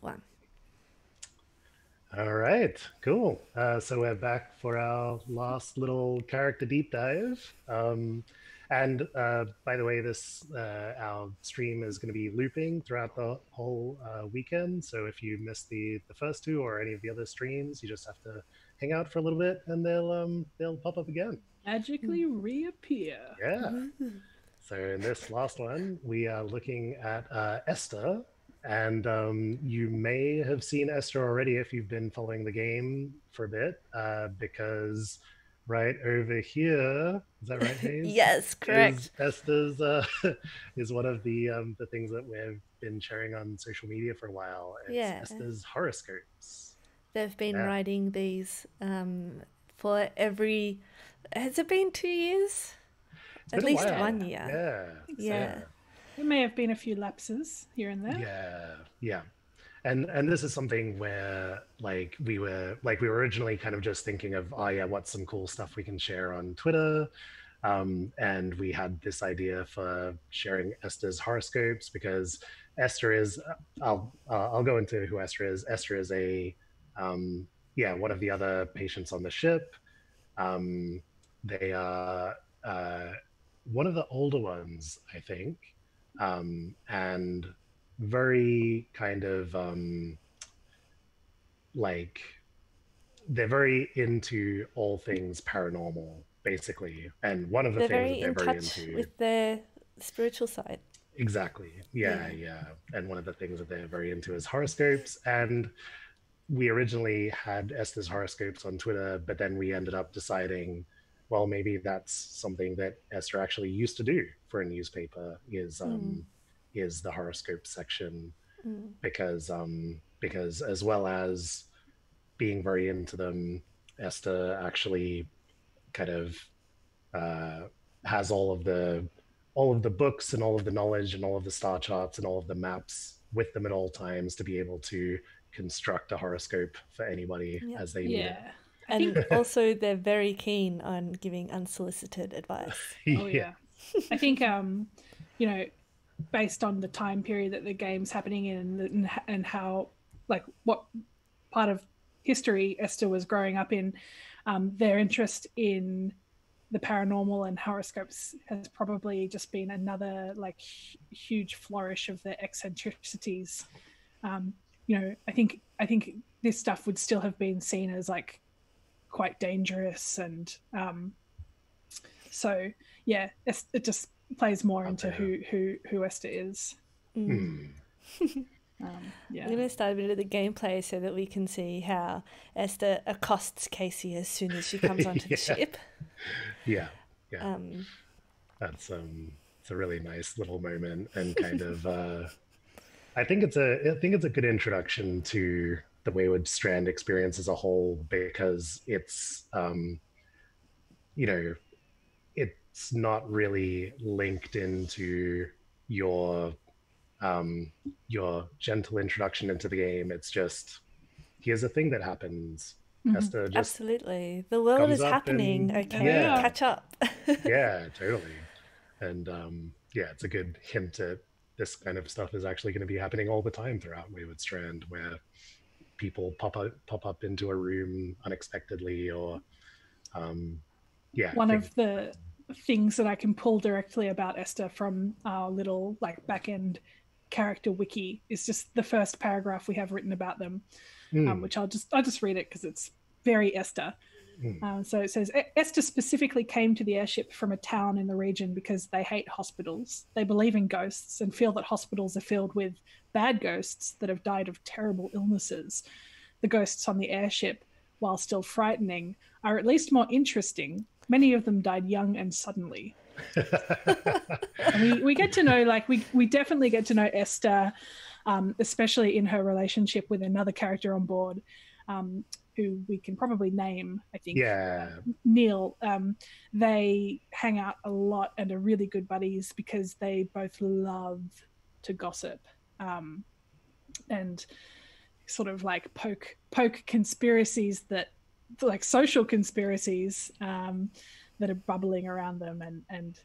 one. All right, cool. So we're back for our last little character deep dive. And by the way, this our stream is going to be looping throughout the whole weekend. So if you missed the first two or any of the other streams, you just have to hang out for a little bit, and they'll pop up again. Magically reappear. Yeah. So in this last one, we are looking at Esther, and you may have seen Esther already if you've been following the game for a bit, because right over here, is that right, Hayes? Yes, correct. Is Esther's is one of the things that we've been sharing on social media for a while. It's Esther's horoscopes. They've been writing these for every. Has it been 2 years? At least 1 year. Yeah. There may have been a few lapses here and there. Yeah. And this is something where we were originally kind of just thinking of, what's some cool stuff we can share on Twitter. And we had this idea for sharing Esther's horoscopes because Esther is I'll go into who Esther is. Esther is a one of the other patients on the ship. They are one of the older ones, I think, and very kind of they're very into all things paranormal, basically. And one of the things that they're very into with their spiritual side. Exactly. Yeah. And one of the things that they're very into is horoscopes. And we originally had Esther's horoscopes on Twitter, but then we ended up deciding, well, maybe that's something that Esther actually used to do for a newspaper is the horoscope section, because as well as being very into them, Esther actually kind of has all of the books and all of the knowledge and all of the star charts and all of the maps with them at all times to be able to construct a horoscope for anybody as they need it. And also they're very keen on giving unsolicited advice. Oh yeah. I think based on the time period that the game's happening in and how what part of history Esther was growing up in, their interest in the paranormal and horoscopes has probably just been another huge flourish of the eccentricities. I think this stuff would still have been seen as quite dangerous, and so yeah, it just plays more into who Esther is. I'm going to start a bit of the gameplay so that we can see how Esther accosts Casey as soon as she comes onto the ship. Yeah. That's it's a really nice little moment, and kind of I think it's a good introduction to the Wayward Strand experience as a whole, because it's it's not really linked into your gentle introduction into the game. It's just, here's a thing that happens. Esther just absolutely, the world is happening. Catch up. Yeah, totally. And it's a good hint that this kind of stuff is actually going to be happening all the time throughout Wayward Strand, where people pop up into a room unexpectedly, or one of the things that I can pull directly about Esther from our little back end character wiki is just the first paragraph we have written about them, which I'll just read it because it's very Esther. So it says, Esther specifically came to the airship from a town in the region because they hate hospitals. They believe in ghosts and feel that hospitals are filled with bad ghosts that have died of terrible illnesses. The ghosts on the airship, while still frightening, are at least more interesting. Many of them died young and suddenly. And we get to know, we definitely get to know Esther, especially in her relationship with another character on board, who we can probably name, I think. Neil. They hang out a lot and are really good buddies because they both love to gossip, and sort of poke conspiracies that, social conspiracies, that are bubbling around them, and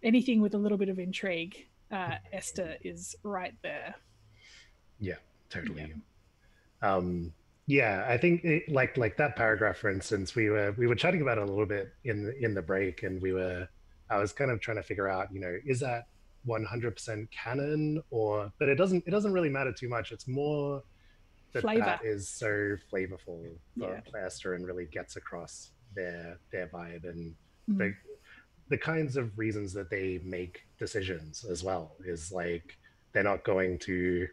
anything with a little bit of intrigue. Esther is right there. Yeah. totally. Yeah, I think like that paragraph, for instance, we were chatting about it a little bit in the break, and I was kind of trying to figure out, is that 100% canon, but it doesn't really matter too much. It's more that is so flavorful for Esther and really gets across their vibe and the kinds of reasons that they make decisions as well. Is like they're not going to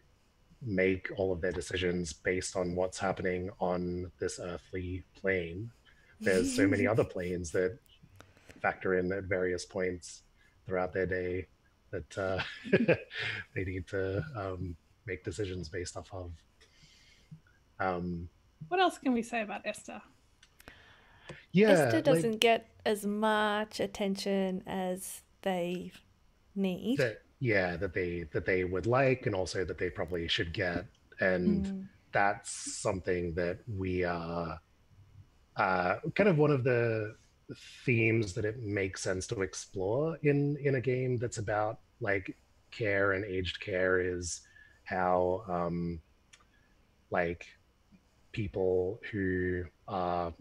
make all of their decisions based on what's happening on this earthly plane. There's so many other planes that factor in at various points throughout their day that they need to make decisions based off of. What else can we say about Esther? Yeah, Esther doesn't get as much attention as they need. That they would like, and also that they probably should get, and that's something that we are kind of one of the themes that it makes sense to explore in a game that's about like care and aged care, is how like people who are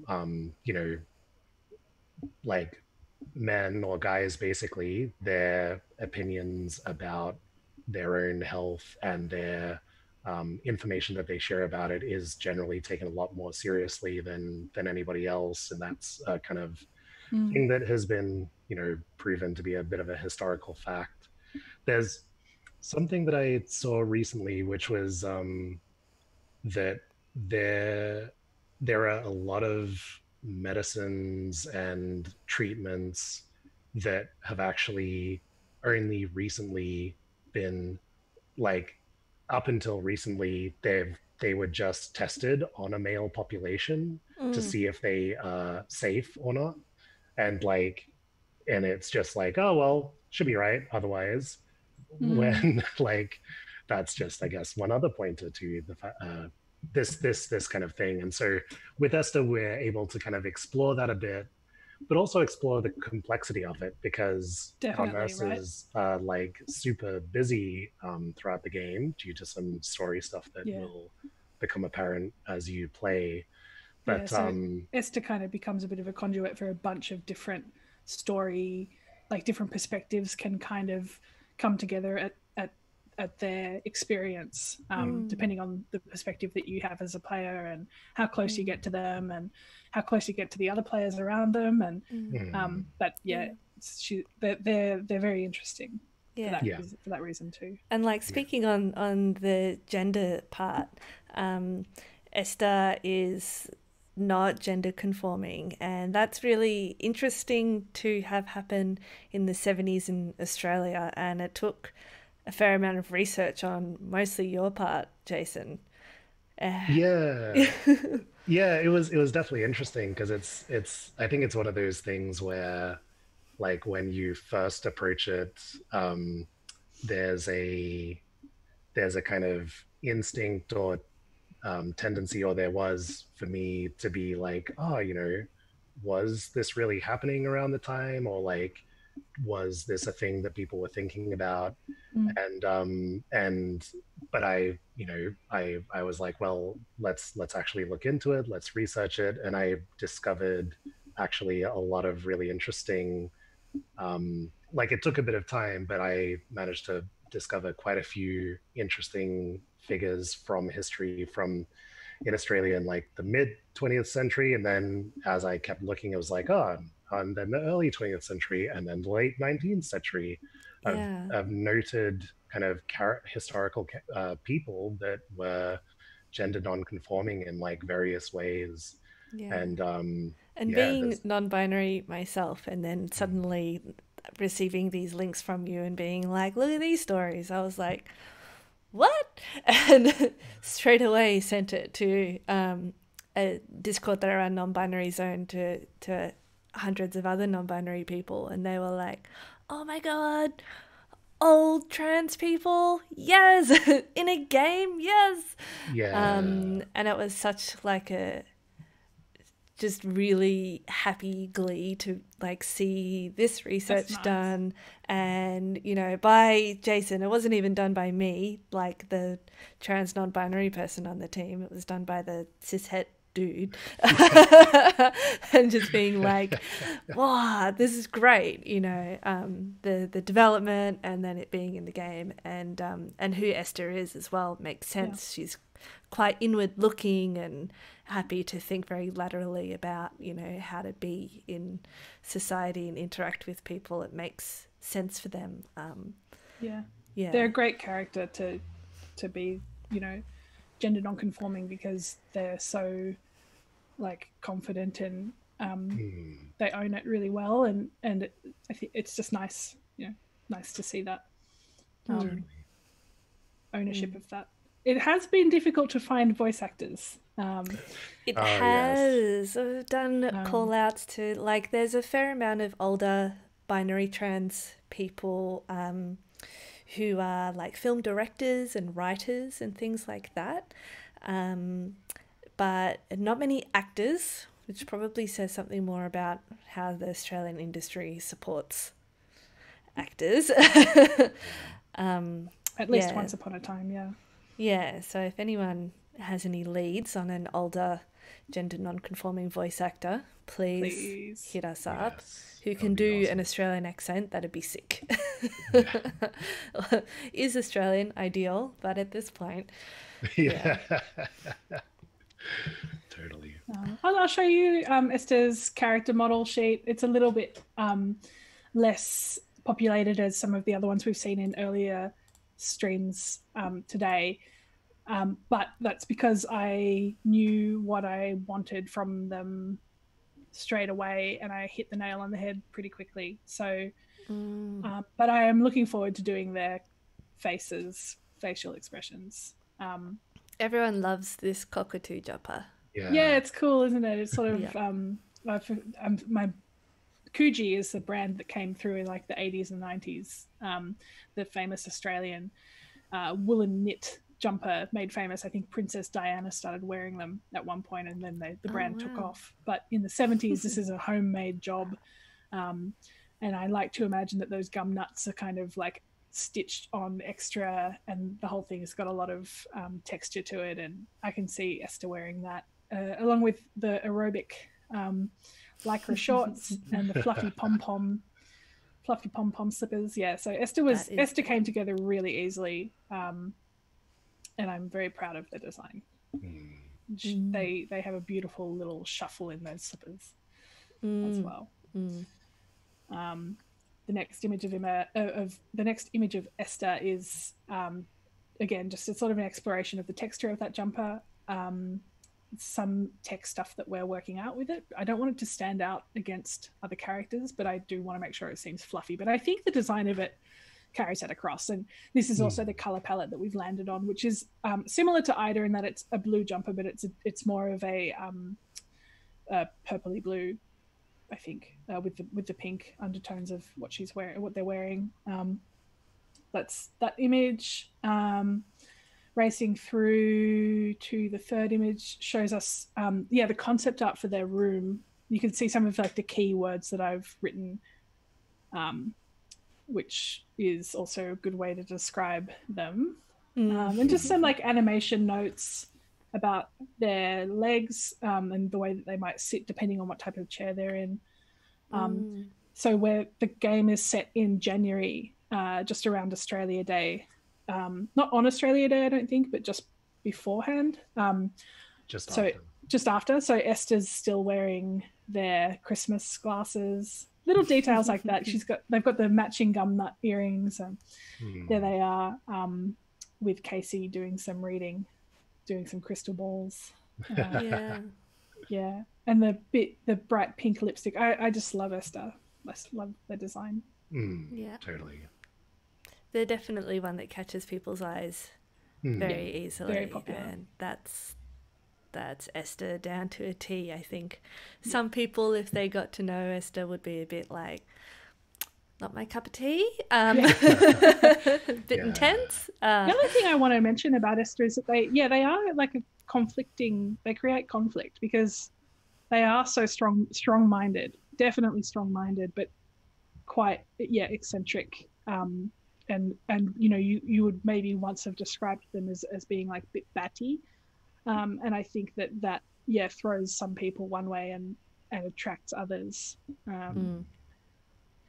like men or guys, basically, their opinions about their own health and their information that they share about it is generally taken a lot more seriously than anybody else. And that's a kind of thing that has been, proven to be a bit of a historical fact. There's something that I saw recently, which was that there are a lot of medicines and treatments that have actually only recently been, like, up until recently, they were just tested on a male population to see if they are safe or not, and it's just like, oh well, should be right otherwise, when like that's just, I guess, one other pointer to the this kind of thing. And so with Esther, we're able to kind of explore that a bit, but also explore the complexity of it, because our nurses are like super busy throughout the game due to some story stuff that will become apparent as you play. But so Esther kind of becomes a bit of a conduit for a bunch of different story, like different perspectives can kind of come together at their experience, depending on the perspective that you have as a player, and how close you get to them, and how close you get to the other players around them, and but they're very interesting for that reason too. And like, speaking on the gender part, Esther is not gender conforming, and that's really interesting to have happen in the 70s in Australia, and it took a fair amount of research on mostly your part, Jason. Yeah, it was definitely interesting, because it's I think it's one of those things where, like, when you first approach it, there's a kind of instinct or tendency, or there was for me, to be like, oh, was this really happening around the time, or like, was this a thing that people were thinking about? But I was like, well, let's actually look into it, let's research it. And I discovered actually a lot of really interesting, like, it took a bit of time, but I managed to discover quite a few interesting figures from history in Australia in like the mid 20th century. And then as I kept looking, it was like, oh, and then the early 20th century, and then the late 19th century of noted kind of historical people that were gender non-conforming in like various ways. And being non-binary myself, and then suddenly receiving these links from you and being like, look at these stories, I was like, what? And straight away sent it to a Discord that I ran, Non-Binary Zone, to hundreds of other non-binary people, and they were like, oh my god, old trans people, yes, in a game, yes. And it was such like a just really happy glee to like see this research done, and you know, by Jason. It wasn't even done by me, like the trans non-binary person on the team. It was done by the cishet dude. And just being like, wow, this is great, you know, the development and then it being in the game, and who Esther is as well makes sense. She's quite inward looking and happy to think very laterally about, you know, how to be in society and interact with people. It makes sense for them. They're a great character to be, you know, gender non-conforming, because they're so like confident and they own it really well, and I think it's just nice, you know, nice to see that ownership of that. It has been difficult to find voice actors. It has. Yes. I've done call outs to, like, there's a fair amount of older binary trans people who are like film directors and writers and things like that. But not many actors, which probably says something more about how the Australian industry supports actors. At least once upon a time, Yeah, so if anyone has any leads on an older gender non-conforming voice actor, please hit us up. Who can do awesome. An Australian accent, that'd be sick. Is Australian ideal, but at this point, Totally. I'll show you Esther's character model sheet. It's a little bit less populated as some of the other ones we've seen in earlier streams today, but that's because I knew what I wanted from them straight away, and I hit the nail on the head pretty quickly. So, but I am looking forward to doing their facial expressions. Everyone loves this cockatoo jumper. Yeah, it's cool, isn't it? It's sort of my Coogee is the brand that came through in like the 80s and 90s. The famous Australian woolen knit jumper made famous. I think Princess Diana started wearing them at one point, and then the brand took off. But in the 70s, this is a homemade job. And I like to imagine that those gum nuts are kind of like stitched on extra, and the whole thing has got a lot of texture to it. And I can see Esther wearing that along with the aerobic lycra shorts and the fluffy pom-pom slippers. Yeah, so Esther came together really easily, and I'm very proud of the design. They have a beautiful little shuffle in those slippers as well. The next image of Esther is again just a sort of an exploration of the texture of that jumper. Some tech stuff that we're working out with it. I don't want it to stand out against other characters, but I do want to make sure it seems fluffy. But I think the design of it carries that across. And this is also the color palette that we've landed on, which is similar to Ida in that it's a blue jumper, but it's more of a purpley blue, I think, with the pink undertones of what she's wearing, what they're wearing. That's that image. Racing through to the third image shows us the concept art for their room. You can see some of like the keywords that I've written, which is also a good way to describe them. And just some like animation notes about their legs and the way that they might sit depending on what type of chair they're in. So where the game is set in January, just around Australia Day. Not on Australia Day, I don't think, but just beforehand. Just after. So Esther's still wearing their Christmas glasses. Little details like that. They've got the matching gum nut earrings. There they are, with Casey doing some reading, doing some crystal balls. Yeah. And the bright pink lipstick. I just love Esther. I love their design. Totally. They're definitely one that catches people's eyes very easily. Very popular. And that's Esther down to a T, I think. Some people, if they got to know Esther, would be a bit like, not my cup of tea. A bit intense. The other thing I want to mention about Esther is that they are like they create conflict because they are so strong-minded, definitely strong-minded, but quite eccentric. And you know, you would maybe once have described them as being like a bit batty. And I think that throws some people one way and attracts others.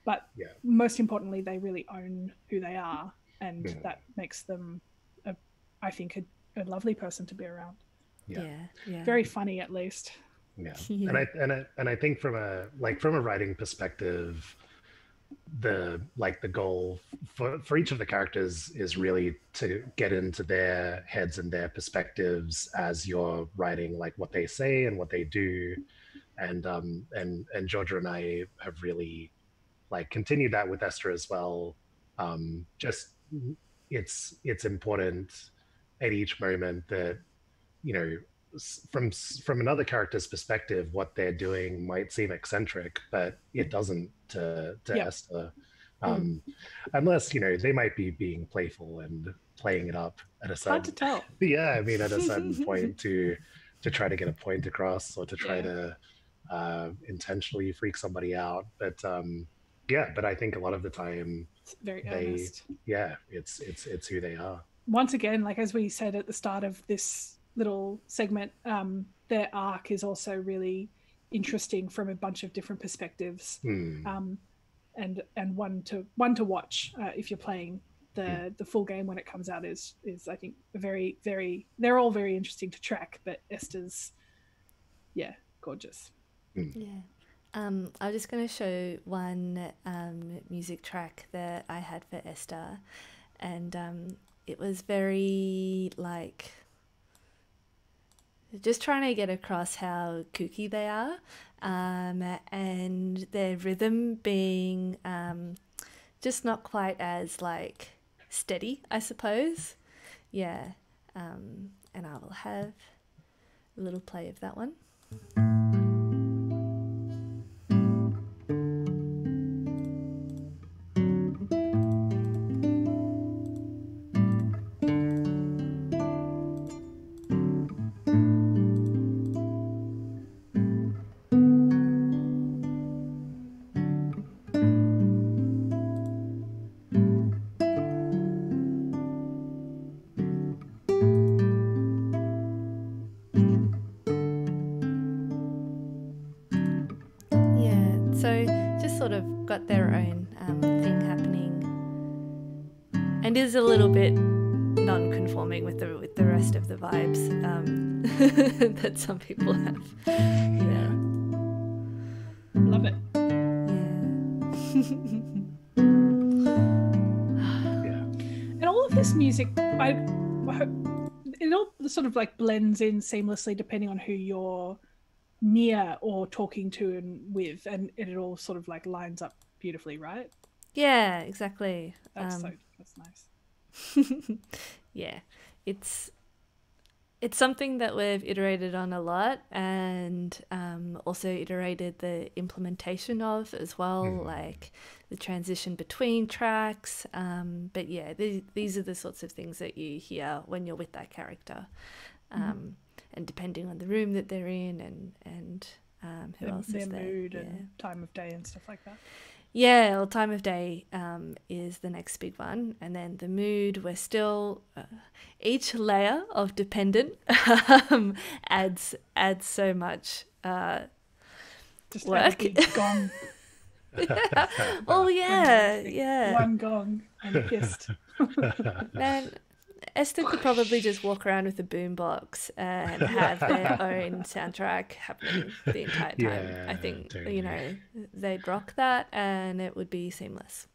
But most importantly, they really own who they are, and that makes them, I think, a lovely person to be around. Very funny, at least. And I think from a writing perspective, the goal for each of the characters is really to get into their heads and their perspectives as you're writing, like what they say and what they do. And Georgia and I have really like continued that with Esther as well. Just it's important at each moment that, you know, from another character's perspective, what they're doing might seem eccentric, but it doesn't to Esther. Unless, you know, they might be being playful and playing it up at a certain, hard to tell. Yeah, I mean, at a certain point to try to get a point across, or to try to intentionally freak somebody out. But but I think a lot of the time it's very earnest. It's who they are. Once again, like as we said at the start of this little segment, their arc is also really interesting from a bunch of different perspectives, and one to watch if you're playing the full game when it comes out is I think very, very, they're all very interesting to track, but Esther's gorgeous. I'm just going to show one music track that I had for Esther, and it was very like just trying to get across how kooky they are, and their rhythm being just not quite as like steady, I suppose. And I will have a little play of that one. Got their own thing happening, and is a little bit non-conforming with the rest of the vibes that some people have. Love it. And all of this music, it all sort of like blends in seamlessly depending on who you're near or talking to and with, and it all sort of like lines up beautifully, right? Yeah, exactly. That's nice. It's something that we've iterated on a lot, and also iterated the implementation of as well, like the transition between tracks. But these are the sorts of things that you hear when you're with that character. And depending on the room that they're in, and who else is there. Their mood and time of day and stuff like that. Yeah, well, time of day is the next big one. And then the mood, we're still, each layer of dependent adds so much just work. Gong. Oh, yeah. One gong and kissed. Man, Esther could probably just walk around with a boombox and have their own soundtrack happening the entire time. Yeah, I think, totally. you know, they'd rock that and it would be seamless.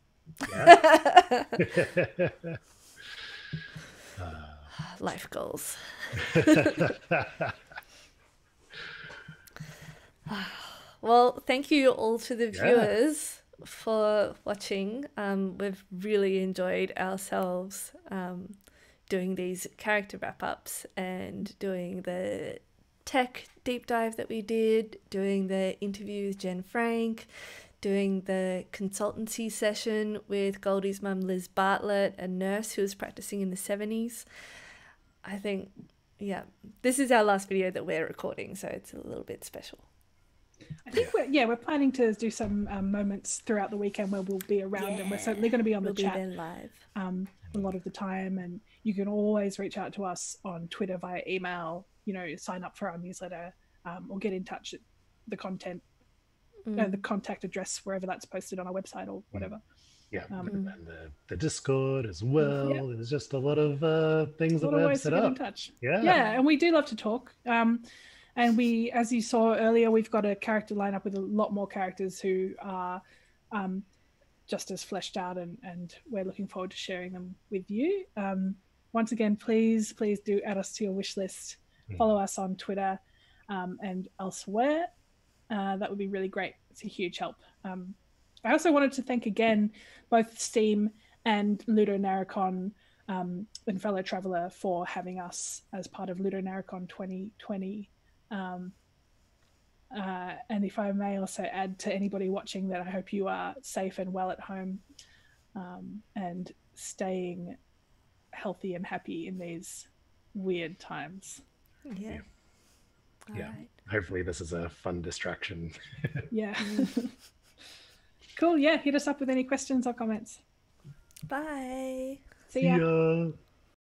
Yeah. Life goals. Well, thank you all to the viewers for watching. We've really enjoyed ourselves doing these character wrap-ups and doing the tech deep dive that we did, doing the interview with Jen Frank, doing the consultancy session with Goldie's mum Liz Bartlett, a nurse who was practicing in the 70s. I think, this is our last video that we're recording, so it's a little bit special. I think we're planning to do some moments throughout the weekend where we'll be around, and we're certainly going to be on the chat live a lot of the time. And you can always reach out to us on Twitter, via email, sign up for our newsletter, or get in touch at the contact address wherever that's posted on our website or whatever. Yeah, and the Discord as well. Yeah. There's just a lot of things that we have set up. In touch. Yeah, and we do love to talk. And we, as you saw earlier, we've got a character lineup with a lot more characters who are just as fleshed out, and we're looking forward to sharing them with you. Once again, please do add us to your wish list. Follow us on Twitter and elsewhere. That would be really great. It's a huge help. I also wanted to thank again both Steam and LudoNarraCon and Fellow Traveller for having us as part of LudoNarraCon 2020. And if I may also add to anybody watching that I hope you are safe and well at home, and staying healthy and happy in these weird times. Yeah. Right. Hopefully this is a fun distraction. Yeah. Cool. Yeah. Hit us up with any questions or comments. Bye. See ya.